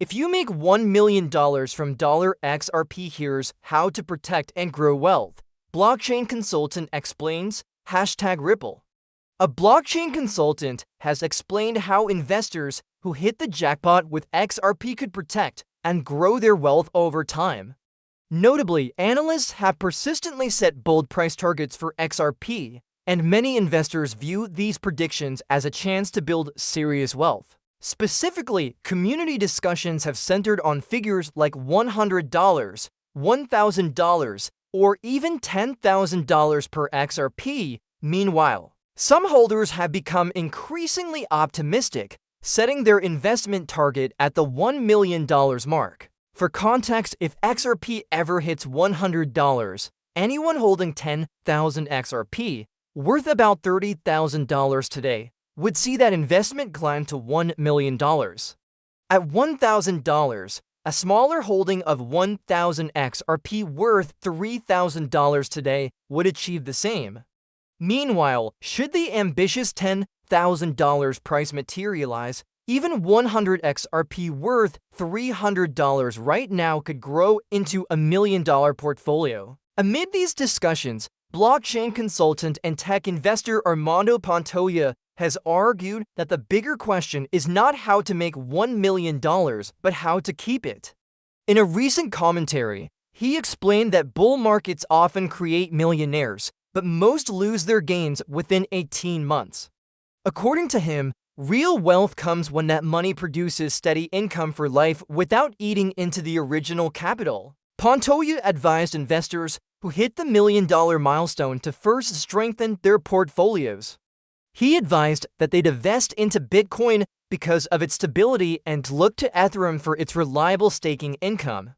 If you make $1 million from $XRP, here's how to protect and grow wealth. Blockchain consultant explains, #Ripple. A blockchain consultant has explained how investors who hit the jackpot with XRP could protect and grow their wealth over time. Notably, analysts have persistently set bold price targets for XRP, and many investors view these predictions as a chance to build serious wealth. Specifically, community discussions have centered on figures like $100, $1,000, or even $10,000 per XRP. Meanwhile, some holders have become increasingly optimistic, setting their investment target at the $1 million mark. For context, if XRP ever hits $100, anyone holding 10,000 XRP, worth about $30,000 today, would see that investment climb to $1 million. At $1,000, a smaller holding of 1,000 XRP worth $3,000 today would achieve the same. Meanwhile, should the ambitious $10,000 price materialize, even 100 XRP worth $300 right now could grow into a $1 million portfolio. Amid these discussions, blockchain consultant and tech investor Armando Pantoja has argued that the bigger question is not how to make $1 million, but how to keep it. In a recent commentary, he explained that bull markets often create millionaires, but most lose their gains within 18 months. According to him, real wealth comes when that money produces steady income for life without eating into the original capital. Pantoja advised investors who hit the $1 million milestone to first strengthen their portfolios. He advised that they divest into Bitcoin because of its stability and look to Ethereum for its reliable staking income.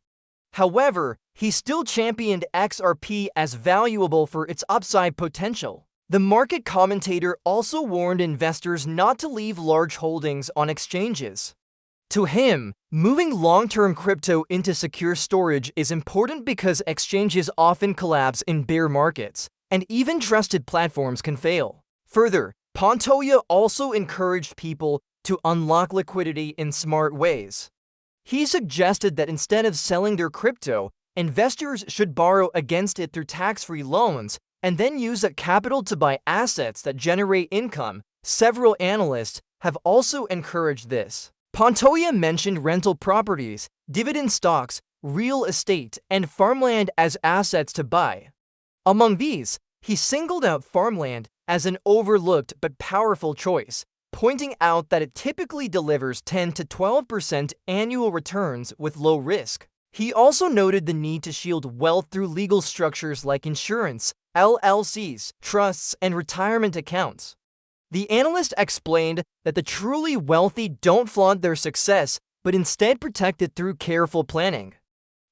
However, he still championed XRP as valuable for its upside potential. The market commentator also warned investors not to leave large holdings on exchanges. To him, moving long-term crypto into secure storage is important because exchanges often collapse in bear markets, and even trusted platforms can fail. Further, Pantoja also encouraged people to unlock liquidity in smart ways. He suggested that instead of selling their crypto, investors should borrow against it through tax-free loans and then use that capital to buy assets that generate income. Several analysts have also encouraged this. Pantoja mentioned rental properties, dividend stocks, real estate, and farmland as assets to buy. Among these, he singled out farmland as an overlooked but powerful choice, pointing out that it typically delivers 10 to 12% annual returns with low risk. He also noted the need to shield wealth through legal structures like insurance, LLCs, trusts, and retirement accounts. The analyst explained that the truly wealthy don't flaunt their success, but instead protect it through careful planning.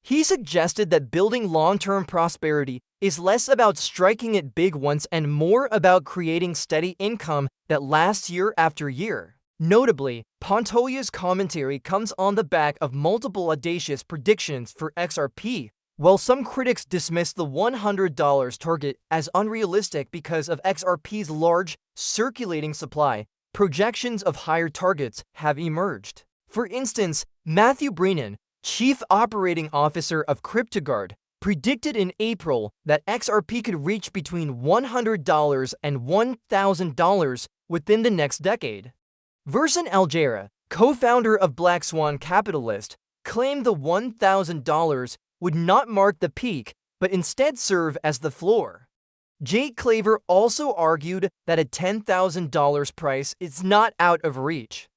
He suggested that building long-term prosperity is less about striking it big once and more about creating steady income that lasts year after year. Notably, Pantoja's commentary comes on the back of multiple audacious predictions for XRP. While some critics dismiss the $100 target as unrealistic because of XRP's large circulating supply, projections of higher targets have emerged. For instance, Matthew Brennan, Chief Operating Officer of CryptoGuard, predicted in April that XRP could reach between $100 and $1,000 within the next decade. Verson Algera, co-founder of Black Swan Capitalist, claimed the $1,000 would not mark the peak, but instead serve as the floor. Jake Claver also argued that a $10,000 price is not out of reach.